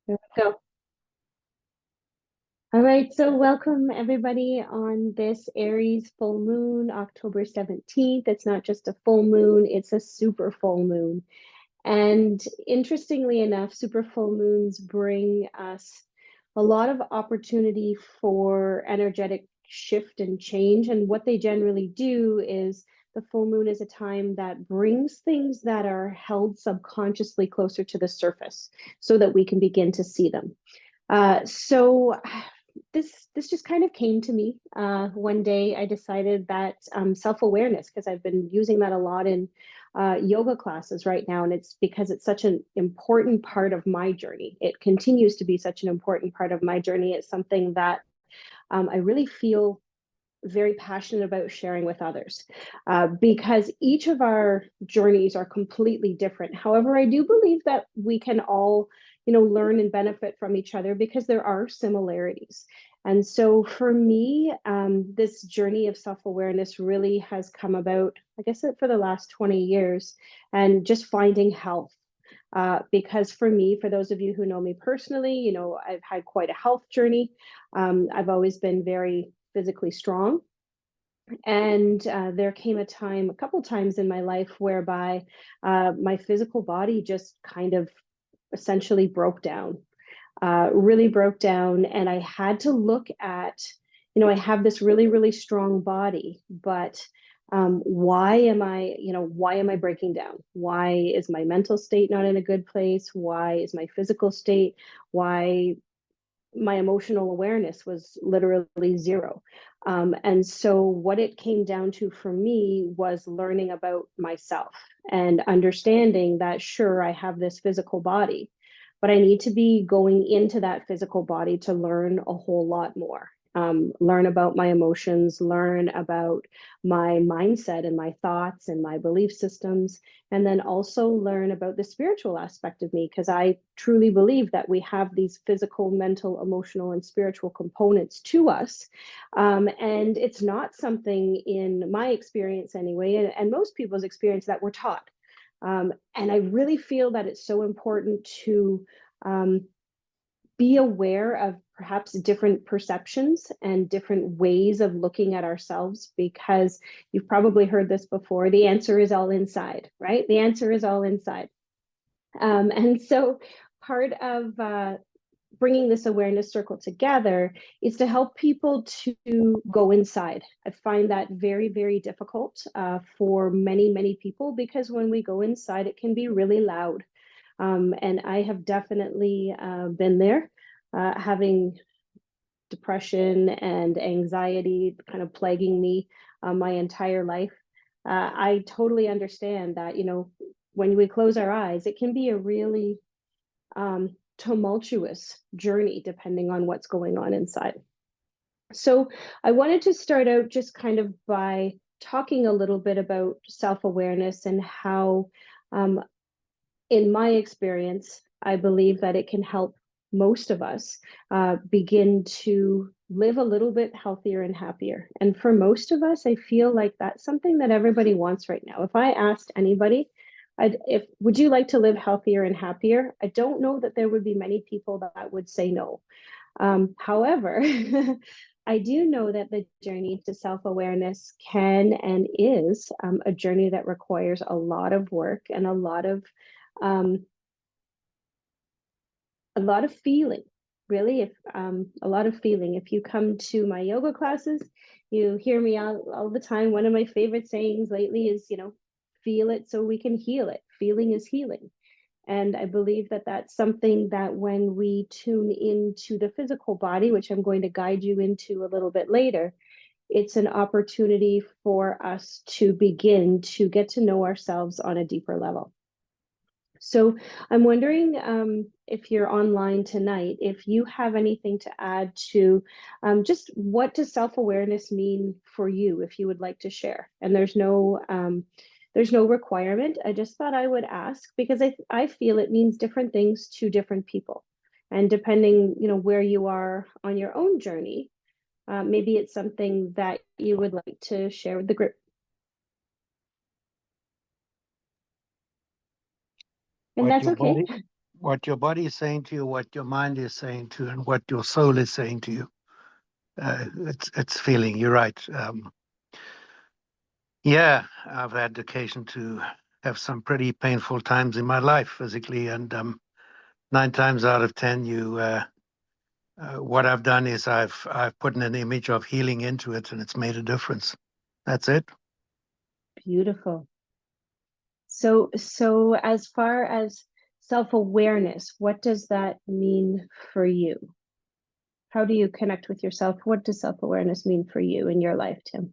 There we go. All right, so welcome everybody on this Aries full moon, October 17th. It's not just a full moon, it's a super full moon. And interestingly enough, super full moons bring us a lot of opportunity for energetic shift and change. And what they generally do is the full moon is a time that brings things that are held subconsciously closer to the surface so that we can begin to see them. So this just kind of came to me one day. I decided that self-awareness, because I've been using that a lot in yoga classes right now, and it's because it's such an important part of my journey. It continues to be such an important part of my journey. It's something that I really feel very passionate about sharing with others because each of our journeys are completely different. However, I do believe that we can all, learn and benefit from each other because there are similarities. And so for me, this journey of self-awareness really has come about, I guess, for the last 20 years, and just finding health. Because for me, for those of you who know me personally, I've had quite a health journey. I've always been very physically strong. And there came a time, a couple times in my life, whereby my physical body just kind of essentially broke down, really broke down. And I had to look at, I have this really, really strong body, but why am I breaking down? Why is my mental state not in a good place? Why is my physical state? Why my emotional awareness was literally zero. And so, what it came down to for me was learning about myself and understanding that, sure, I have this physical body, but I need to be going into that physical body to learn a whole lot more. Learn about my emotions, learn about my mindset and my thoughts and my belief systems, and then also learn about the spiritual aspect of me, because I truly believe that we have these physical, mental, emotional, and spiritual components to us. And it's not something, in my experience anyway, and most people's experience, that we're taught. And I really feel that it's so important to um, be aware of perhaps different perceptions and different ways of looking at ourselves, because you've probably heard this before. The answer is all inside, right? The answer is all inside. And so part of bringing this awareness circle together is to help people to go inside. I find that very, very difficult for many, many people, because when we go inside, it can be really loud. And I have definitely been there, having depression and anxiety kind of plaguing me my entire life. I totally understand that, when we close our eyes, it can be a really tumultuous journey depending on what's going on inside. So I wanted to start out just kind of by talking a little bit about self-awareness and how, in my experience, I believe that it can help most of us begin to live a little bit healthier and happier. And for most of us, I feel like that's something that everybody wants right now. If I asked anybody, if would you like to live healthier and happier, I don't know that there would be many people that would say no. However, I do know that the journey to self-awareness can and is a journey that requires a lot of work and um, a lot of feeling. Really, if a lot of feeling. If you come to my yoga classes, you hear me all the time. One of my favorite sayings lately is, feel it so we can heal it. Feeling is healing. And I believe that that's something that when we tune into the physical body, which I'm going to guide you into a little bit later, it's an opportunity for us to begin to get to know ourselves on a deeper level. So I'm wondering, if you're online tonight, if you have anything to add to just what does self-awareness mean for you, if you would like to share. And there's no requirement. I just thought I would ask because I feel it means different things to different people. And depending, where you are on your own journey, maybe it's something that you would like to share with the group. And Like that's your okay. body. what your body is saying to you, what your mind is saying to you, and what your soul is saying to you. It's feeling. You're right. Yeah, I've had occasion to have some pretty painful times in my life physically, and 9 times out of 10, what I've done is I've put in an image of healing into it, and it's made a difference. That's it. Beautiful. So as far as self-awareness, what does that mean for you? How do you connect with yourself? What does self-awareness mean for you in your life, Tim?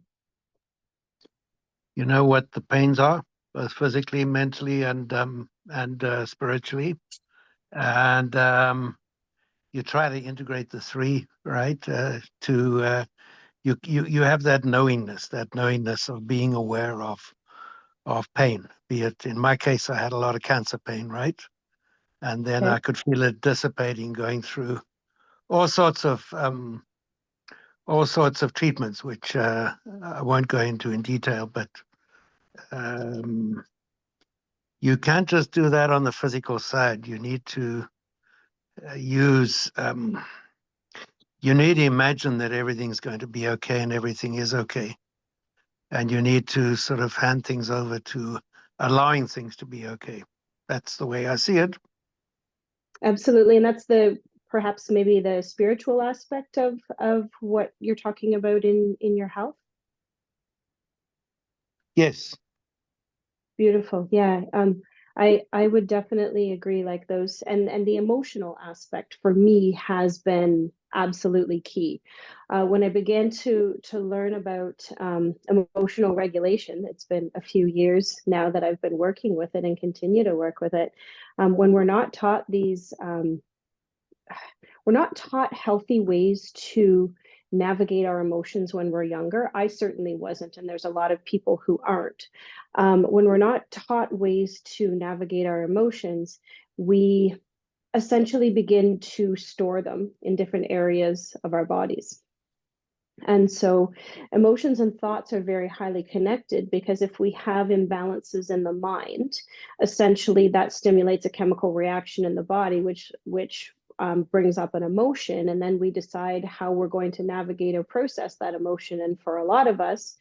You know what the pains are, both physically, mentally, and spiritually, and you try to integrate the three, right? To you have that knowingness of being aware of pain. Be it in my case, I had a lot of cancer pain, right? And then I Okay. could feel it dissipating, going through all sorts of um, all sorts of treatments, which I won't go into in detail, but um, you can't just do that on the physical side. You need to use, you need to imagine that everything's going to be okay and everything is okay. And you need to sort of hand things over to allowing things to be okay. That's the way I see it. Absolutely. And that's the perhaps maybe the spiritual aspect of what you're talking about in your health. Yes. Beautiful. Yeah. I would definitely agree like those and the emotional aspect for me has been absolutely key. When I began to learn about emotional regulation, it's been a few years now that I've been working with it and continue to work with it. When we're not taught healthy ways to navigate our emotions when we're younger. I certainly wasn't, and there's a lot of people who aren't. When we're not taught ways to navigate our emotions, we essentially begin to store them in different areas of our bodies. And so emotions and thoughts are very highly connected because if we have imbalances in the mind, essentially that stimulates a chemical reaction in the body, which brings up an emotion. And then we decide how we're going to navigate or process that emotion. And for a lot of us,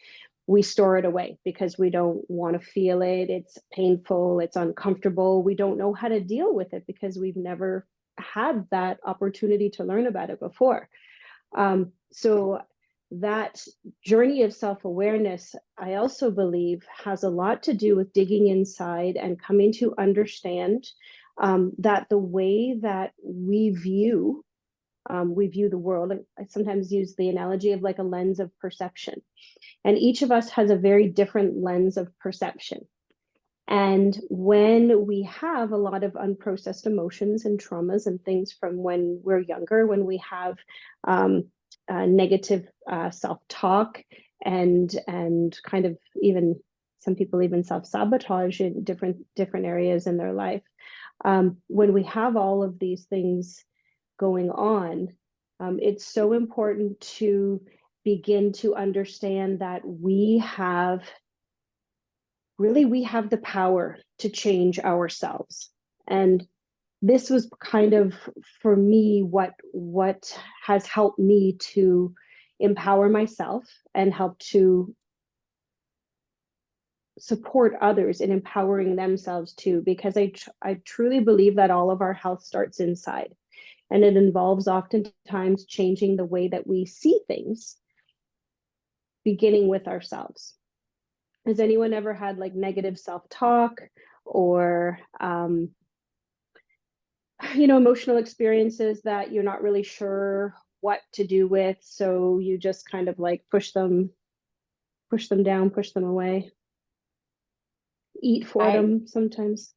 we store it away because we don't want to feel it. It's painful, it's uncomfortable. We don't know how to deal with it because we've never had that opportunity to learn about it before. So that journey of self-awareness, I also believe, has a lot to do with digging inside and coming to understand that the way that we view the world. I sometimes use the analogy of like a lens of perception, and each of us has a very different lens of perception. And when we have a lot of unprocessed emotions and traumas and things from when we're younger, when we have negative self-talk and kind of even some people even self-sabotage in different areas in their life. When we have all of these things going on, it's so important to begin to understand that we have the power to change ourselves. And this was kind of for me what has helped me to empower myself and help to support others in empowering themselves too, because I truly believe that all of our health starts inside, and it involves oftentimes changing the way that we see things, beginning with ourselves. Has anyone ever had like negative self-talk or emotional experiences that you're not really sure what to do with, so you just kind of like push them down, push them away, eat for I them sometimes?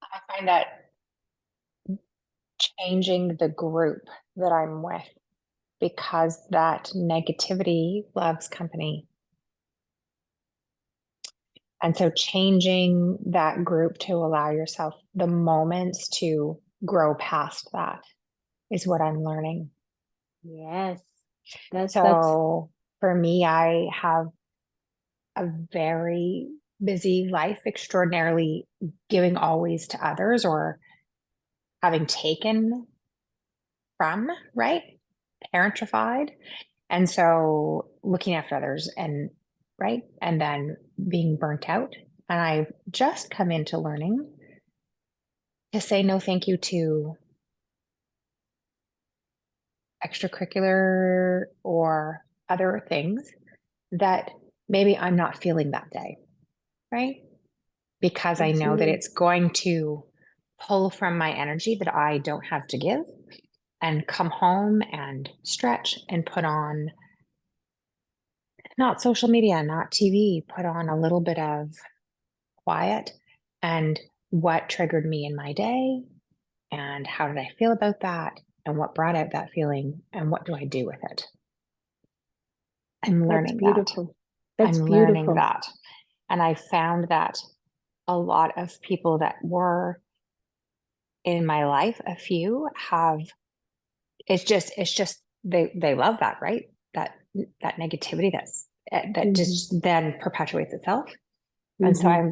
I find that changing the group that I'm with, because that negativity loves company. And so changing that group to allow yourself the moments to grow past that is what I'm learning. Yes, that's So for me, I have a very busy life, extraordinarily giving always to others, or having taken from, right? Parentified. And so looking after others and right. And then being burnt out. And I've just come into learning to say no thank you to extracurricular or other things that maybe I'm not feeling that day, right? Because I know that Absolutely. it's going to pull from my energy that I don't have to give and come home and stretch and put on not social media, not TV, put on a little bit of quiet and what triggered me in my day and how did I feel about that and what brought out that feeling and what do I do with it? I'm That's learning that. beautiful. That's I'm learning beautiful. that. And I found that a lot of people that were in my life, a few have, it's just they love that, right? That negativity that Hmm. just then perpetuates itself. And so Hmm.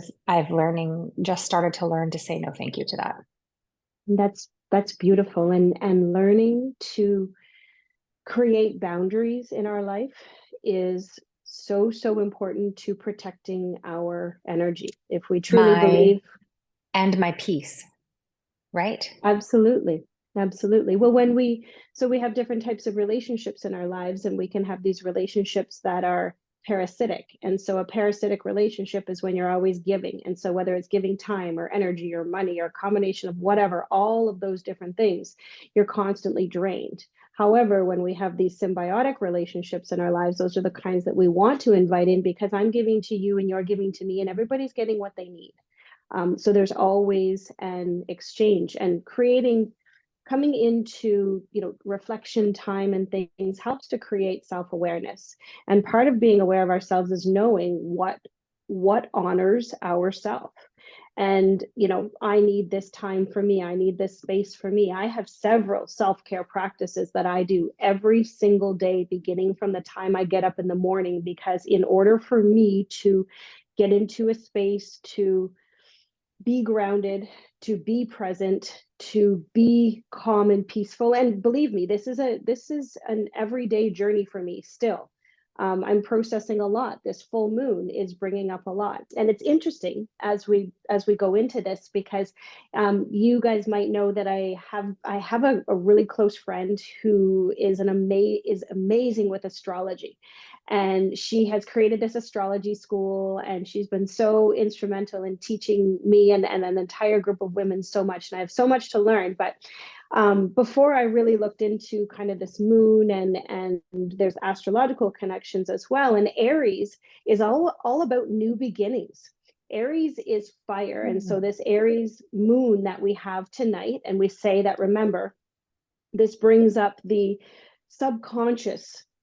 just started to learn to say no thank you to that. That's beautiful. And learning to create boundaries in our life is so, so important to protecting our energy. If we truly My believe. and my peace, right? Absolutely. Absolutely. Well, so we have different types of relationships in our lives, and we can have these relationships that are parasitic. And so a parasitic relationship is when you're always giving. And so whether it's giving time or energy or money or a combination of whatever, all of those different things, you're constantly drained. However, when we have these symbiotic relationships in our lives, those are the kinds that we want to invite in because I'm giving to you and you're giving to me, and everybody's getting what they need. So there's always an exchange and coming into reflection time and things helps to create self-awareness. And part of being aware of ourselves is knowing what honors ourself. And I need this time for me, I need this space for me. I have several self-care practices that I do every single day, beginning from the time I get up in the morning, because in order for me to get into a space to be grounded, to be present, to be calm and peaceful. And believe me, this is an everyday journey for me still. I'm processing a lot. This full moon is bringing up a lot, and it's interesting as we go into this because you guys might know that I have a really close friend who is is amazing with astrology, and she has created this astrology school, and she's been so instrumental in teaching me and an entire group of women so much, and I have so much to learn. But before I really looked into kind of this moon, and there's astrological connections as well, and Aries is all about new beginnings. Aries is fire, and so this Aries moon that we have tonight, and we say that, remember, this brings up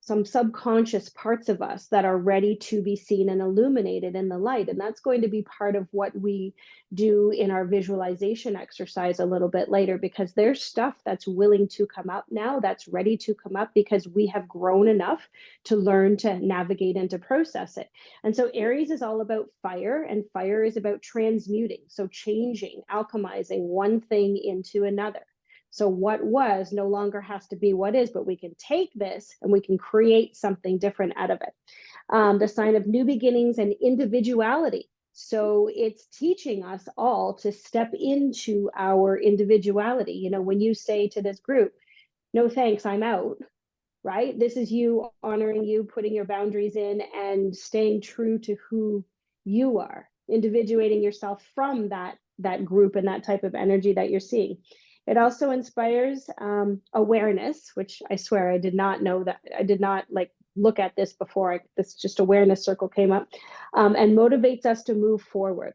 some subconscious parts of us that are ready to be seen and illuminated in the light. And that's going to be part of what we do in our visualization exercise a little bit later, because there's stuff that's willing to come up now, that's ready to come up because we have grown enough to learn to navigate and to process it. And so Aries is all about fire, and fire is about transmuting. So changing, alchemizing one thing into another. So what was no longer has to be what is, but we can take this and we can create something different out of it. The sign of new beginnings and individuality. So it's teaching us all to step into our individuality. When you say to this group, no thanks, I'm out, right? This is you honoring you, putting your boundaries in, and staying true to who you are, individuating yourself from that group and that type of energy that you're seeing. It also inspires awareness, which I swear I did not know, that I did not look at this before. This just awareness circle came up, and motivates us to move forward.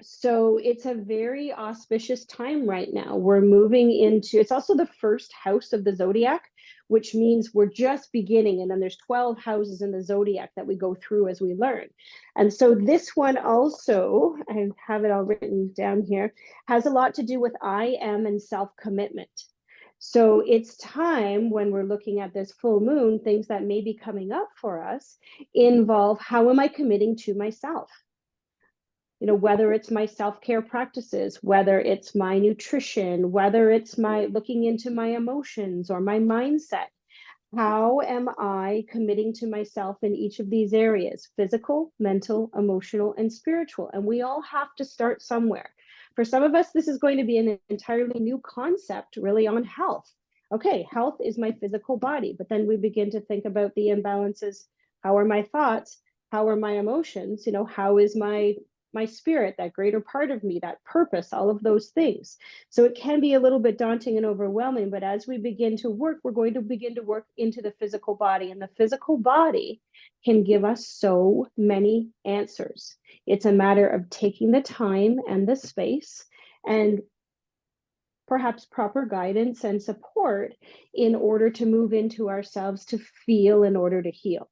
So it's a very auspicious time right now. We're moving into, it's also the first house of the zodiac, which means we're just beginning. And then there's 12 houses in the zodiac that we go through as we learn. And so this one also, I have it all written down here, has a lot to do with I am and self-commitment. So it's time, when we're looking at this full moon, things that may be coming up for us involve, how am I committing to myself? whether it's my self-care practices, whether it's my nutrition, whether it's my looking into my emotions or my mindset. How am I committing to myself in each of these areas? Physical, mental, emotional, and spiritual. And we all have to start somewhere. For some of us, this is going to be an entirely new concept, really, on health. Okay, health is my physical body, but then we begin to think about the imbalances. How are my thoughts? How are my emotions? How is my spirit, that greater part of me, that purpose, all of those things. So it can be a little bit daunting and overwhelming, but as we begin to work, we're going to begin to work into the physical body, and the physical body can give us so many answers. It's a matter of taking the time and the space and perhaps proper guidance and support in order to move into ourselves to feel in order to heal.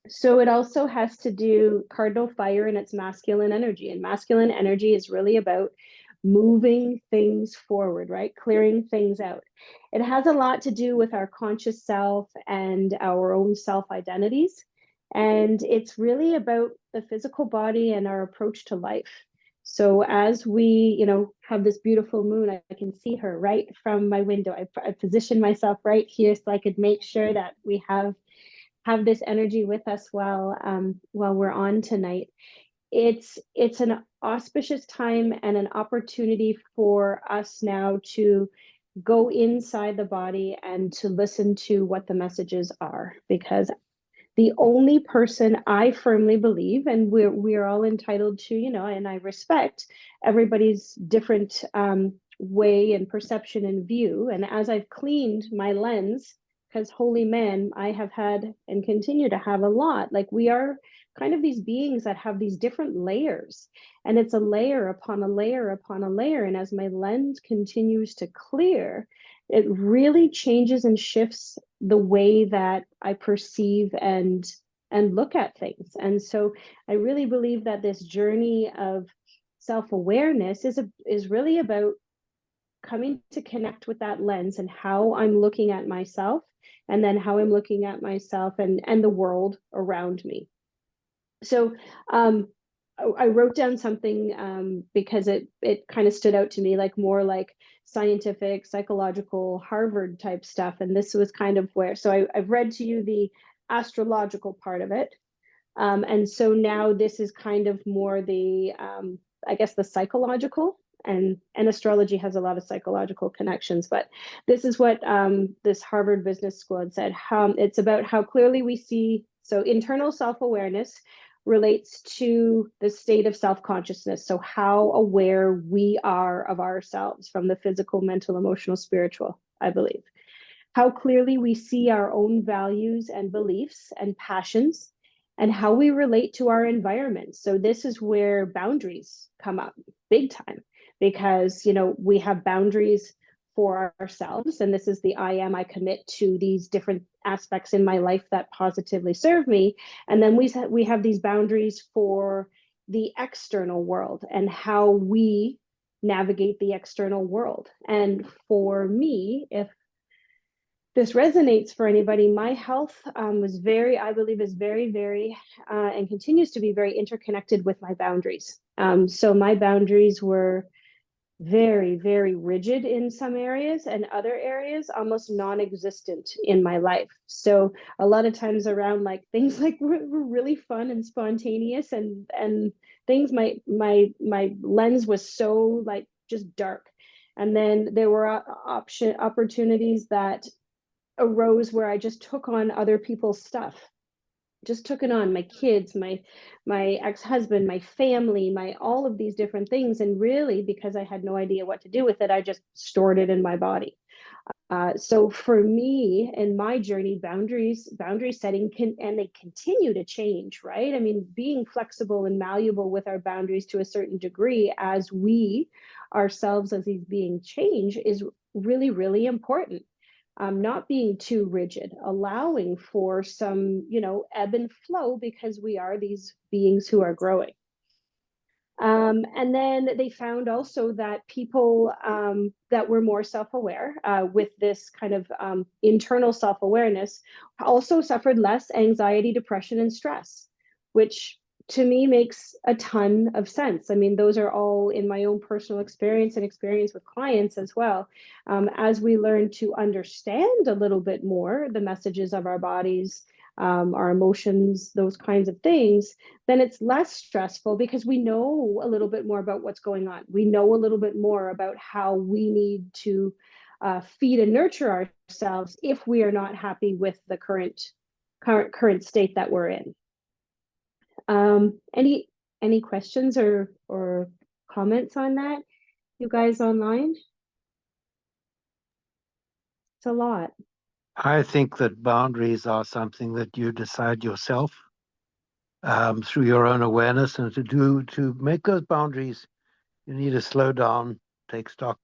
So it also has to do cardinal fire and its masculine energy. And masculine energy is really about moving things forward, right? Clearing things out. It has a lot to do with our conscious self and our own self identities. And it's really about the physical body and our approach to life. So as we, have this beautiful moon, I can see her right from my window. I position myself right here so I could make sure that we have this energy with us while we're on tonight. It's an auspicious time and an opportunity for us now to go inside the body and to listen to what the messages are, because the only person, I firmly believe, and we're all entitled to, and I respect everybody's different way and perception and view. And as I've cleaned my lens, because holy man, I have had and continue to have a lot. Like, we are kind of these beings that have these different layers, and it's a layer upon a layer upon a layer. And as my lens continues to clear, it really changes and shifts the way that I perceive and look at things. And so I really believe that this journey of self-awareness is really about coming to connect with that lens and how I'm looking at myself, and then how I'm looking at myself and the world around me. So I wrote down something because it kind of stood out to me, like more like scientific, psychological, Harvard type stuff. And this was kind of where, so I've read to you the astrological part of it. And so now this is kind of more the, I guess, the psychological, and astrology has a lot of psychological connections. But this is what this Harvard Business School had said. It's about how clearly we see, so internal self-awareness relates to the state of self-consciousness. So how aware we are of ourselves from the physical, mental, emotional, spiritual, I believe. How clearly we see our own values and beliefs and passions, and how we relate to our environment. So this is where boundaries come up big time, because we have boundaries for ourselves, and this is the I commit to these different aspects in my life that positively serve me. And then we have these boundaries for the external world and how we navigate the external world. And for me, if this resonates for anybody, my health was I believe is very, very, and continues to be very interconnected with my boundaries. So my boundaries were very, very rigid in some areas, and other areas almost non-existent in my life. So a lot of times around like things like were really fun and spontaneous and things, my lens was so like just dark. And then there were opportunities that arose where I just took on other people's stuff. Just took it on, my kids, my ex-husband, my family, my all of these different things. And really, because I had no idea what to do with it, I just stored it in my body. So for me, in my journey, boundary setting and they continue to change, right? I mean, being flexible and malleable with our boundaries to a certain degree as we ourselves as these beings change is really, really important. Not being too rigid, allowing for some, ebb and flow, because we are these beings who are growing. And then they found also that people that were more self-aware with this kind of internal self-awareness also suffered less anxiety, depression, and stress, which to me makes a ton of sense. I mean, those are all in my own personal experience and experience with clients as well. As we learn to understand a little bit more the messages of our bodies, our emotions, those kinds of things, then it's less stressful because we know a little bit more about what's going on. We know a little bit more about how we need to feed and nurture ourselves if we are not happy with the current state that we're in. Any questions or comments on that, you guys online? It's a lot. I think that boundaries are something that you decide yourself through your own awareness, and to make those boundaries, you need to slow down, take stock,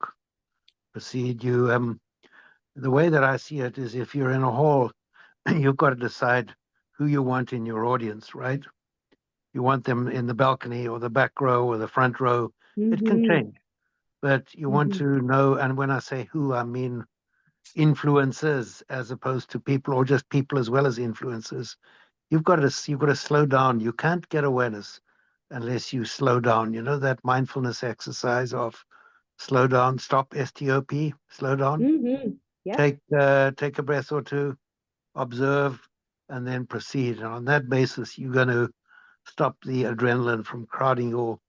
proceed. The way that I see it is, if you're in a hall, you've got to decide who you want in your audience, right? You want them in the balcony or the back row or the front row. It can Mm-hmm. change, but you want to know. And when I say who, I mean influencers as opposed to people, or just people as well as influencers. You've got to slow down. You can't get awareness unless you slow down. You know that mindfulness exercise of slow down, stop, STOP, slow down. Mm-hmm. Yep. Take a breath or two, observe, and then proceed. And on that basis, you're going to stop the adrenaline from crowding your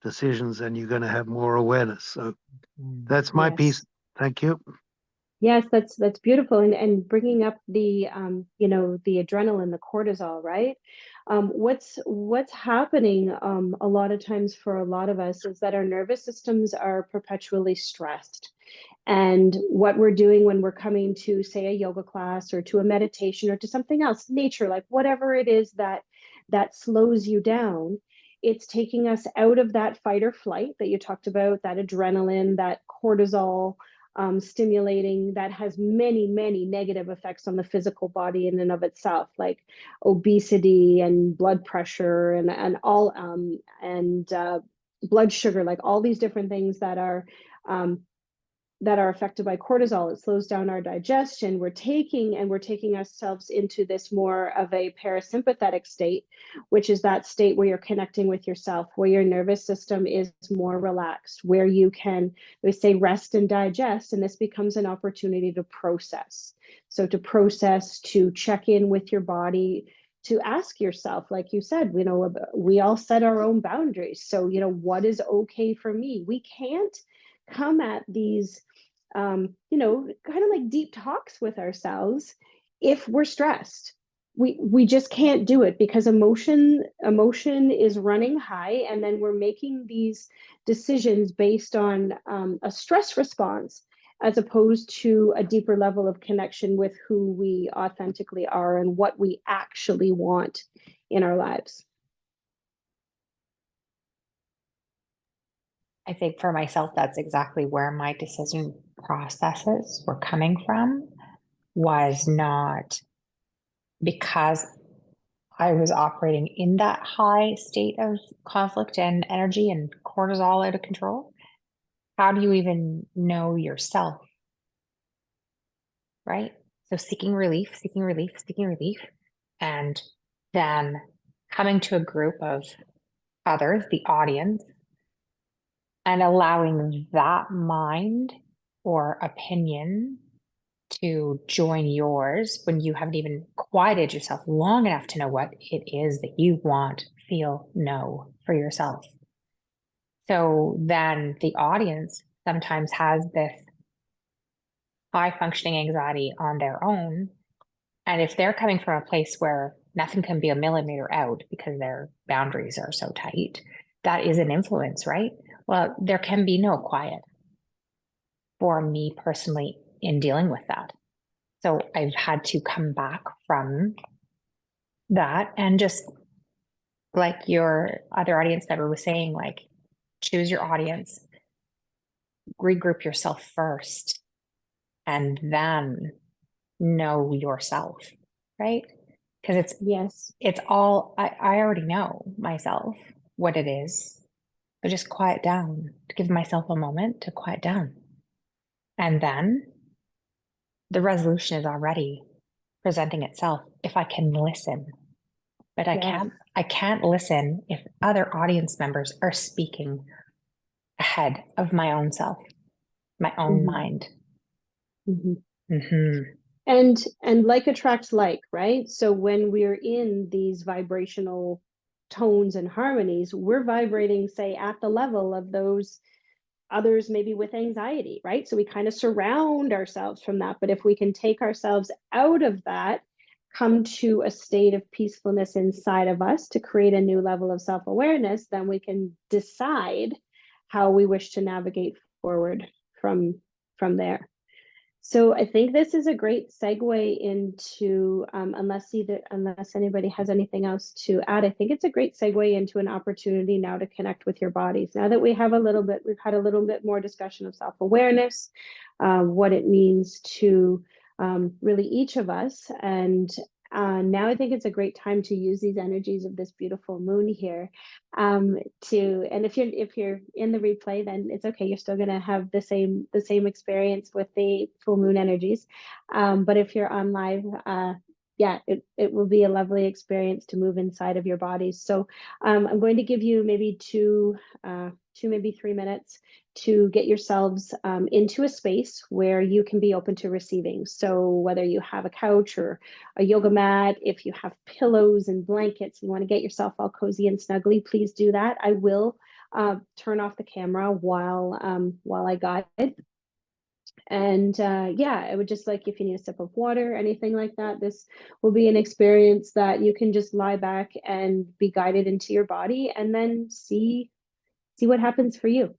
decisions, and you're going to have more awareness. So that's my piece. Yes. Thank you. Yes, that's beautiful, and bringing up the the adrenaline, the cortisol, right? What's happening a lot of times for a lot of us is that our nervous systems are perpetually stressed. And what we're doing when we're coming to, say, a yoga class or to a meditation or to something else, nature, like whatever it is that slows you down, it's taking us out of that fight or flight that you talked about, that adrenaline, that cortisol stimulating, that has many, many negative effects on the physical body in and of itself, like obesity and blood pressure and all and blood sugar, like all these different things um, that are affected by cortisol. It slows down our digestion. We're taking ourselves into this more of a parasympathetic state, which is that state where you're connecting with yourself, where your nervous system is more relaxed, where you can, we say, rest and digest, and this becomes an opportunity to process. So to process, to check in with your body, to ask yourself, like you said, we all set our own boundaries. So, what is okay for me? We can't come at these kind of like deep talks with ourselves if we're stressed. We just can't do it because emotion is running high, and then we're making these decisions based on a stress response as opposed to a deeper level of connection with who we authentically are and what we actually want in our lives. I think for myself, that's exactly where my decision processes were coming from, was not because I was operating in that high state of conflict and energy and cortisol out of control. How do you even know yourself? Right? So seeking relief, seeking relief, seeking relief, and then coming to a group of others, the audience, and allowing that mind or opinion to join yours when you haven't even quieted yourself long enough to know what it is that you want, feel, know for yourself. So then the audience sometimes has this high functioning anxiety on their own. And if they're coming from a place where nothing can be a millimeter out because their boundaries are so tight, that is an influence, right? Well, there can be no quiet for me personally in dealing with that. So I've had to come back from that and just, like your other audience member was saying, like, choose your audience, regroup yourself first, and then know yourself, right? Because Yes. it's all, I already know myself what it is, but just quiet down, to give myself a moment to quiet down. And then the resolution is already presenting itself if I can listen. but Yes. I can't listen if other audience members are speaking ahead of my own self, my own Mhm. mind. Mhm. Mm-hmm. And like attracts like, right? So when we're in these vibrational tones and harmonies, we're vibrating, say, at the level of those others maybe with anxiety, right? So we kind of surround ourselves from that. But if we can take ourselves out of that, come to a state of peacefulness inside of us to create a new level of self-awareness, then we can decide how we wish to navigate forward from there. So I think this is a great segue into, unless anybody has anything else to add, I think it's a great segue into an opportunity now to connect with your bodies. Now that we've had a little bit more discussion of self-awareness, what it means to really each of us, and now I think it's a great time to use these energies of this beautiful moon here and if you're in the replay, then it's okay, you're still going to have the same experience with the full moon energies, but if you're on live, yeah, it will be a lovely experience to move inside of your bodies. So I'm going to give you maybe maybe 3 minutes to get yourselves into a space where you can be open to receiving. So whether you have a couch or a yoga mat, if you have pillows and blankets, you want to get yourself all cozy and snuggly, please do that. I will turn off the camera while I guide. And yeah, I would just like, if you need a sip of water, anything like that, this will be an experience that you can just lie back and be guided into your body and then see what happens for you.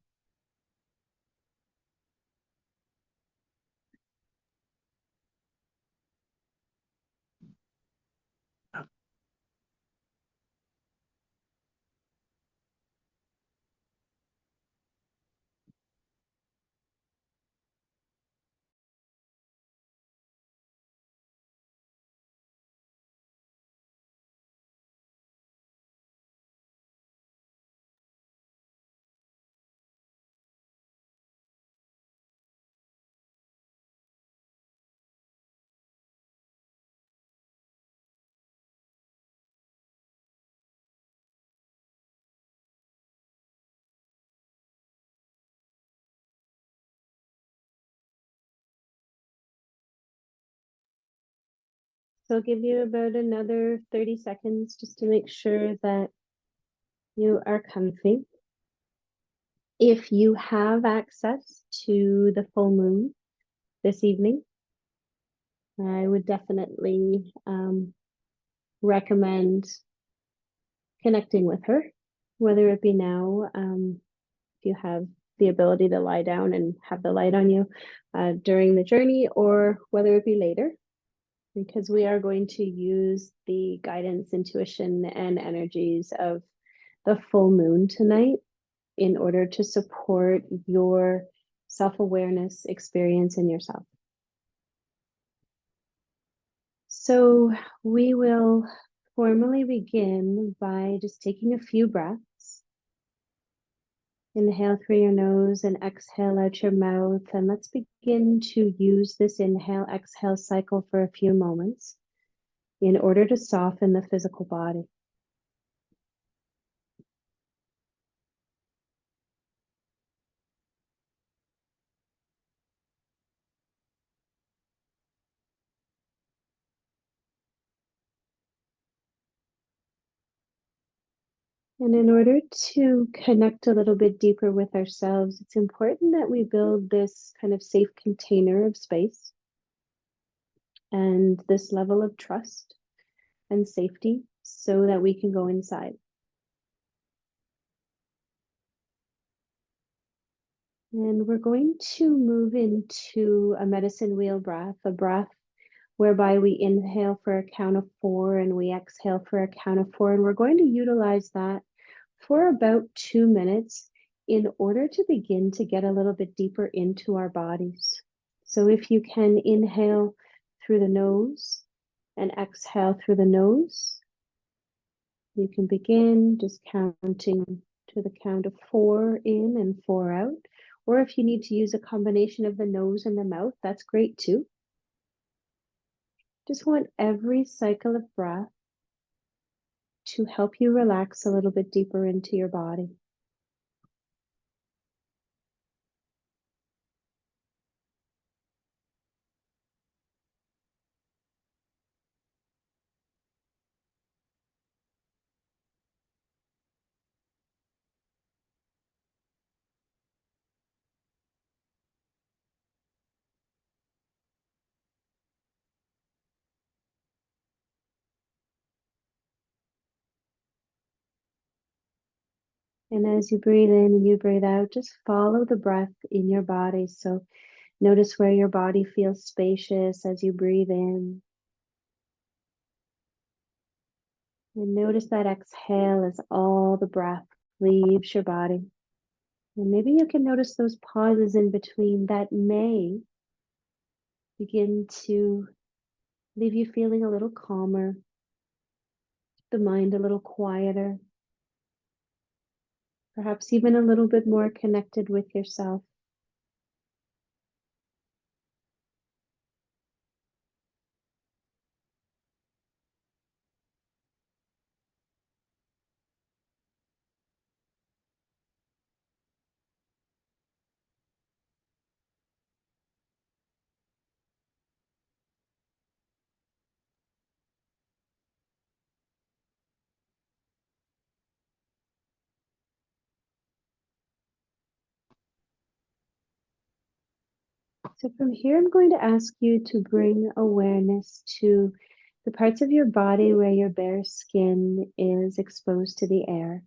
So I'll give you about another 30 seconds just to make sure that you are comfy. If you have access to the full moon this evening, I would definitely recommend connecting with her, whether it be now, if you have the ability to lie down and have the light on you during the journey, or whether it be later, because we are going to use the guidance, intuition, and energies of the full moon tonight in order to support your self-awareness experience in yourself. So we will formally begin by just taking a few breaths. Inhale through your nose and exhale out your mouth. And let's begin to use this inhale, exhale cycle for a few moments in order to soften the physical body. And in order to connect a little bit deeper with ourselves, it's important that we build this kind of safe container of space and this level of trust and safety so that we can go inside. And we're going to move into a medicine wheel breath, a breath whereby we inhale for a count of 4 and we exhale for a count of 4. And we're going to utilize that for about 2 minutes in order to begin to get a little bit deeper into our bodies. So if you can inhale through the nose and exhale through the nose, you can begin just counting to the count of 4 in and 4 out. Or if you need to use a combination of the nose and the mouth, that's great too. Just want every cycle of breath to help you relax a little bit deeper into your body. And as you breathe in and you breathe out, just follow the breath in your body. So notice where your body feels spacious as you breathe in. And notice that exhale as all the breath leaves your body. And maybe you can notice those pauses in between that may begin to leave you feeling a little calmer, the mind a little quieter, perhaps even a little bit more connected with yourself. So from here, I'm going to ask you to bring awareness to the parts of your body where your bare skin is exposed to the air.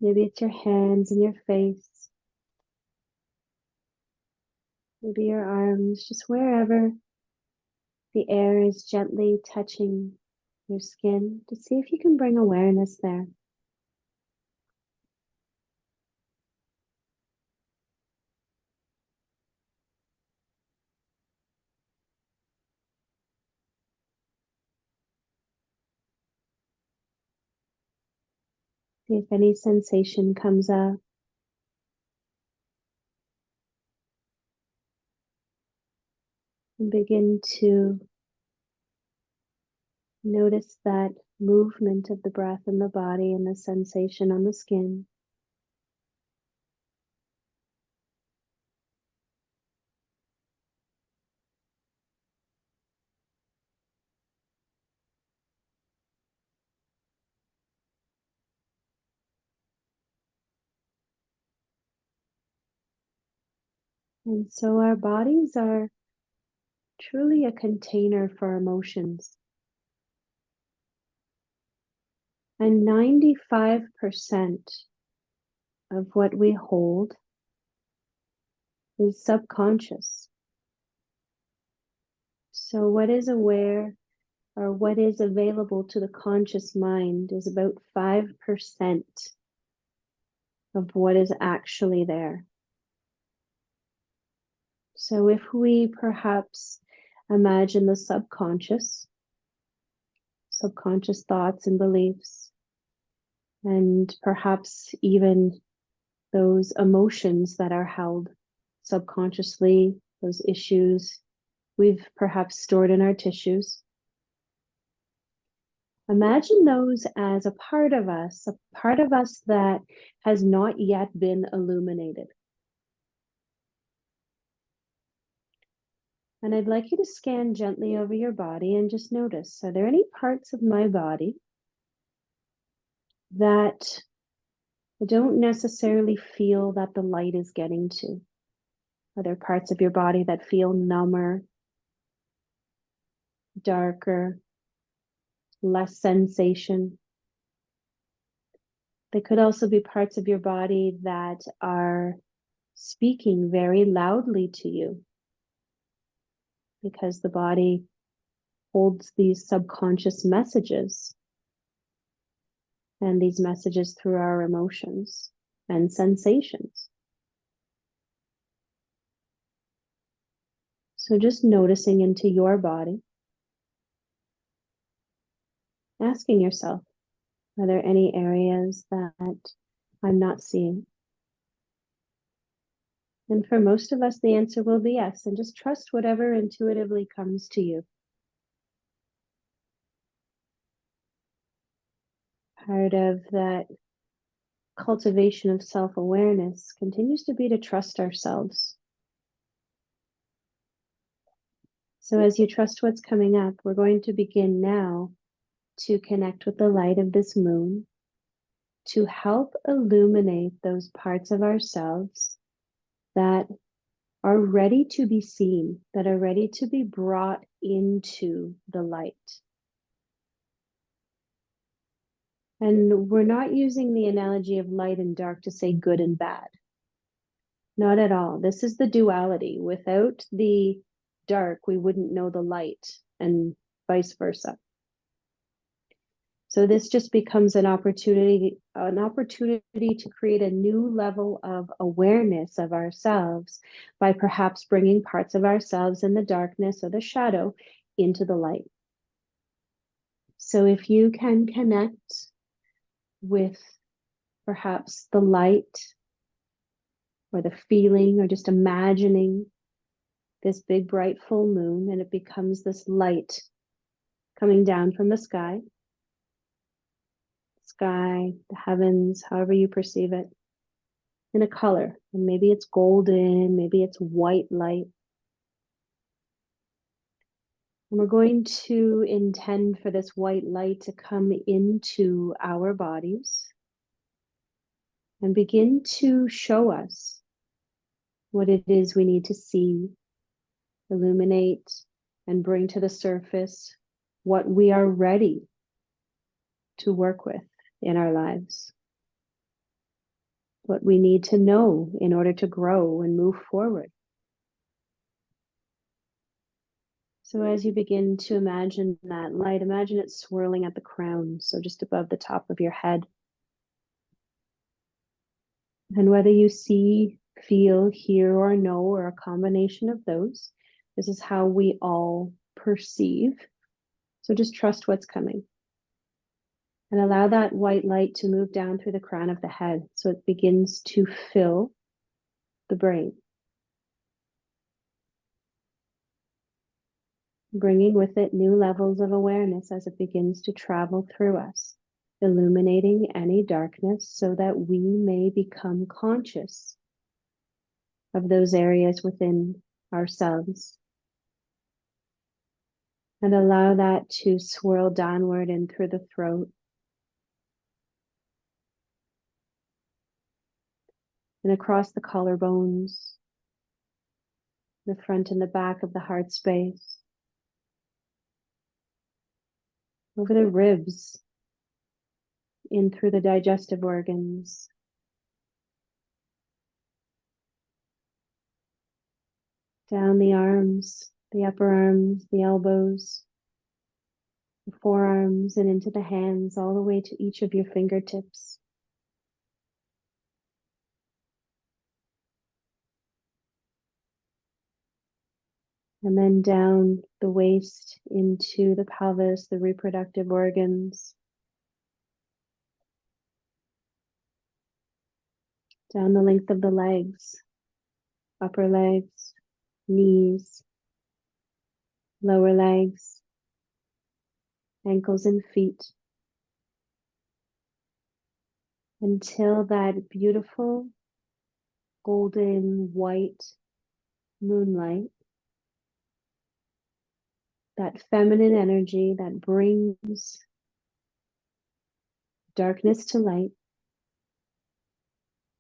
Maybe it's your hands and your face, maybe your arms, just wherever the air is gently touching your skin, to see if you can bring awareness there. See if any sensation comes up. And begin to notice that movement of the breath in the body and the sensation on the skin. And so our bodies are truly a container for emotions. And 95% of what we hold is subconscious. So what is aware or what is available to the conscious mind is about 5% of what is actually there. So if we perhaps imagine the subconscious thoughts and beliefs, and perhaps even those emotions that are held subconsciously, those issues we've perhaps stored in our tissues. Imagine those as a part of us that has not yet been illuminated. And I'd like you to scan gently over your body and just notice, are there any parts of my body that I don't necessarily feel that the light is getting to? Are there parts of your body that feel number, darker, less sensation? There could also be parts of your body that are speaking very loudly to you, because the body holds these subconscious messages, and these messages through our emotions and sensations. So just noticing into your body, asking yourself, are there any areas that I'm not seeing? And for most of us, the answer will be yes. And just trust whatever intuitively comes to you. Part of that cultivation of self-awareness continues to be to trust ourselves. So as you trust what's coming up, we're going to begin now to connect with the light of this moon to help illuminate those parts of ourselves that are ready to be seen, that are ready to be brought into the light. And we're not using the analogy of light and dark to say good and bad. Not at all. This is the duality. Without the dark, we wouldn't know the light, and vice versa. So this just becomes an opportunity to create a new level of awareness of ourselves by perhaps bringing parts of ourselves in the darkness or the shadow into the light. So if you can connect with perhaps the light or the feeling or just imagining this big bright full moon, and it becomes this light coming down from the sky, the heavens, however you perceive it, in a color. And maybe it's golden, maybe it's white light. And we're going to intend for this white light to come into our bodies and begin to show us what it is we need to see, illuminate, and bring to the surface what we are ready to work with in our lives, what we need to know in order to grow and move forward. So as you begin to imagine that light, imagine it swirling at the crown, so just above the top of your head. And whether you see, feel, hear, or know, or a combination of those, this is how we all perceive. So just trust what's coming. And allow that white light to move down through the crown of the head so it begins to fill the brain, bringing with it new levels of awareness as it begins to travel through us, illuminating any darkness so that we may become conscious of those areas within ourselves. And allow that to swirl downward in through the throat, and across the collarbones, the front and the back of the heart space, over the ribs, in through the digestive organs, down the arms, the upper arms, the elbows, the forearms, and into the hands, all the way to each of your fingertips. And then down the waist into the pelvis, the reproductive organs, down the length of the legs, upper legs, knees, lower legs, ankles and feet, until that beautiful golden white moonlight, that feminine energy that brings darkness to light,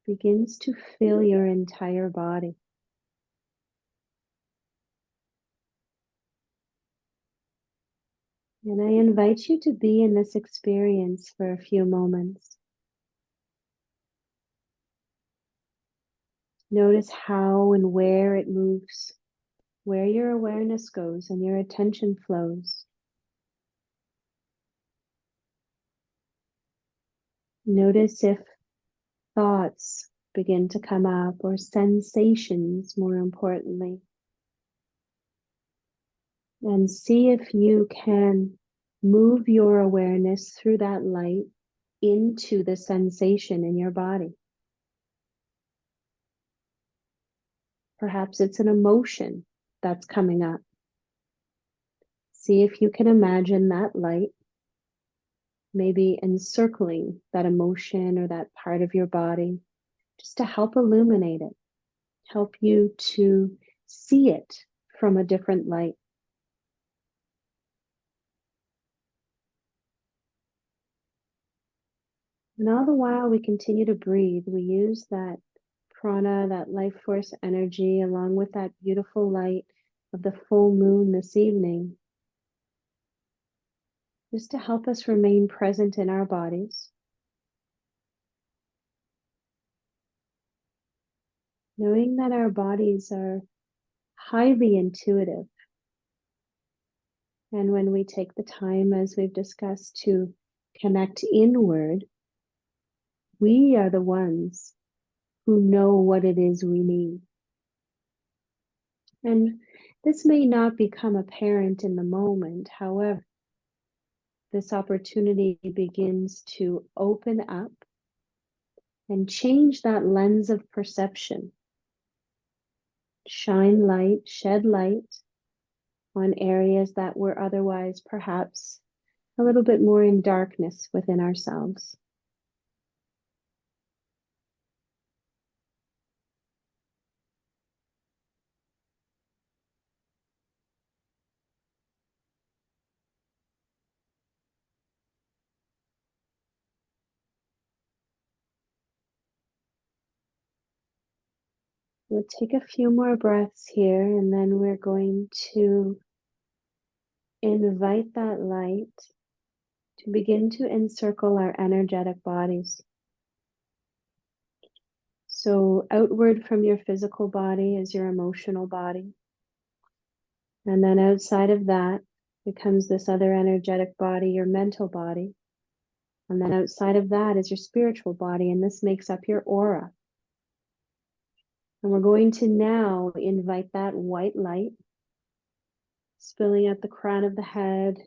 begins to fill your entire body. And I invite you to be in this experience for a few moments. Notice how and where it moves, where your awareness goes and your attention flows. Notice if thoughts begin to come up, or sensations, more importantly. And see if you can move your awareness through that light into the sensation in your body. Perhaps it's an emotion that's coming up. See if you can imagine that light maybe encircling that emotion or that part of your body, just to help illuminate it, help you to see it from a different light. And all the while we continue to breathe, we use that prana, that life force energy, along with that beautiful light of the full moon this evening, just to help us remain present in our bodies, knowing that our bodies are highly intuitive. And when we take the time, as we've discussed, to connect inward, we are the ones who know what it is we need. And this may not become apparent in the moment. However, this opportunity begins to open up and change that lens of perception. Shine light, shed light on areas that were otherwise perhaps a little bit more in darkness within ourselves. We'll take a few more breaths here, and then we're going to invite that light to begin to encircle our energetic bodies. So outward from your physical body is your emotional body. And then outside of that becomes this other energetic body, your mental body. And then outside of that is your spiritual body, and this makes up your aura. And we're going to now invite that white light spilling at the crown of the head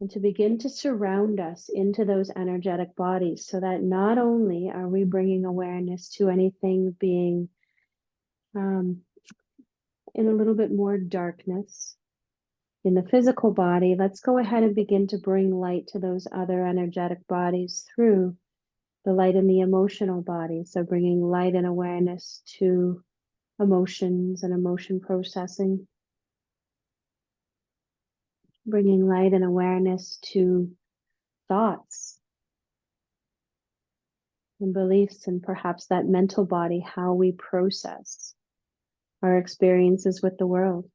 and to begin to surround us into those energetic bodies, so that not only are we bringing awareness to anything being in a little bit more darkness in the physical body, let's go ahead and begin to bring light to those other energetic bodies through the light in the emotional body. So bringing light and awareness to emotions and emotion processing, bringing light and awareness to thoughts and beliefs, and perhaps that mental body, how we process our experiences with the world.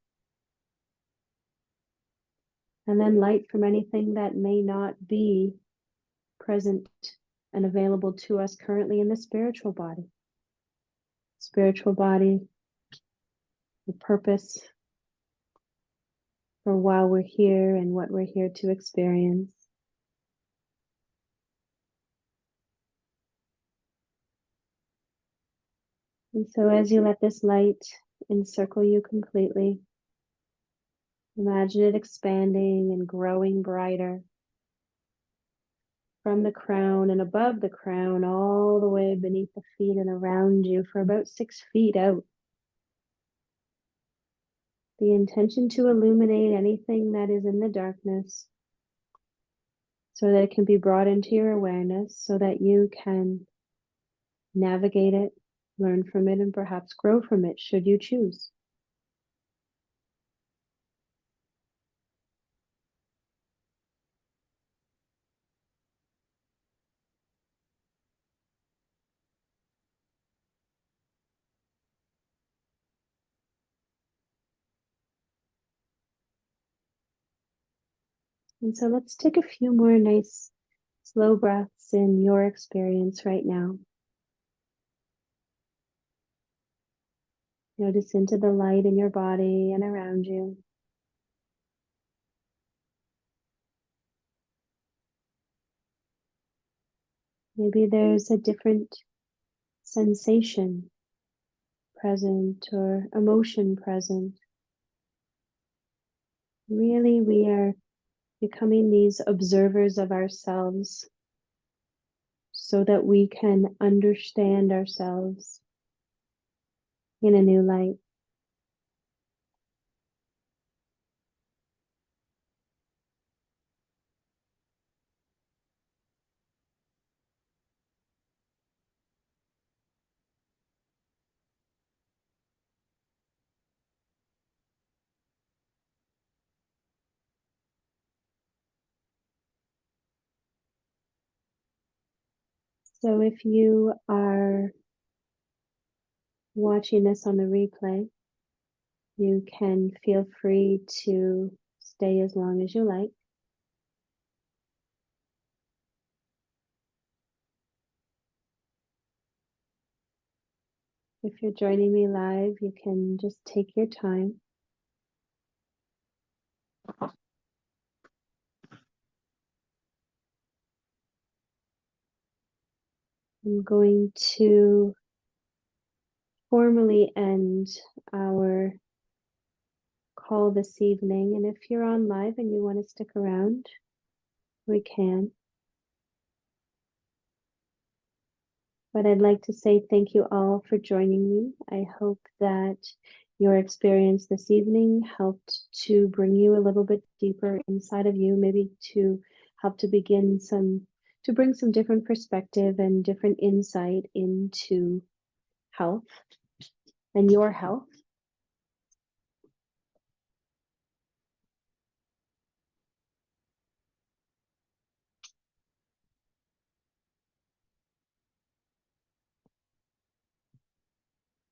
And then light from anything that may not be present and available to us currently in the spiritual body. Spiritual body, the purpose for why we're here and what we're here to experience. And so as you let this light encircle you completely, imagine it expanding and growing brighter from the crown and above the crown, all the way beneath the feet and around you for about 6 feet out. The intention to illuminate anything that is in the darkness so that it can be brought into your awareness, so that you can navigate it, learn from it, and perhaps grow from it should you choose. And so let's take a few more nice, slow breaths in your experience right now. Notice into the light in your body and around you. Maybe there's a different sensation present or emotion present. Really, we are becoming these observers of ourselves so that we can understand ourselves in a new light. So if you are watching this on the replay, you can feel free to stay as long as you like. If you're joining me live, you can just take your time. I'm going to formally end our call this evening. And if you're on live and you want to stick around, we can. But I'd like to say thank you all for joining me. I hope that your experience this evening helped to bring you a little bit deeper inside of you, maybe to help to bring some different perspective and different insight into health and your health.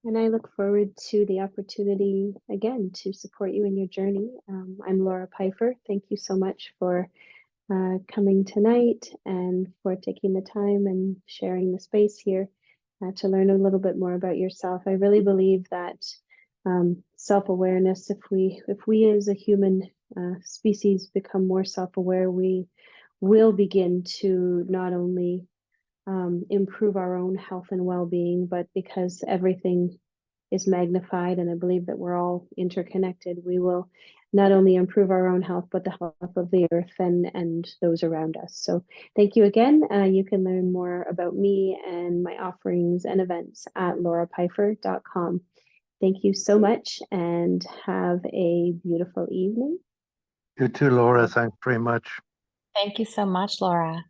And I look forward to the opportunity again to support you in your journey. I'm Laura Pfeiffer. Thank you so much for coming tonight and for taking the time and sharing the space here to learn a little bit more about yourself. I really believe that self-awareness, if we as a human species become more self-aware, we will begin to not only improve our own health and well-being, but because everything is magnified, and I believe that we're all interconnected, we will not only improve our own health, but the health of the earth and those around us. So thank you again. You can learn more about me and my offerings and events at laurapfeiffer.com. Thank you so much and have a beautiful evening. You too, Laura. Thanks very much. Thank you so much, Laura.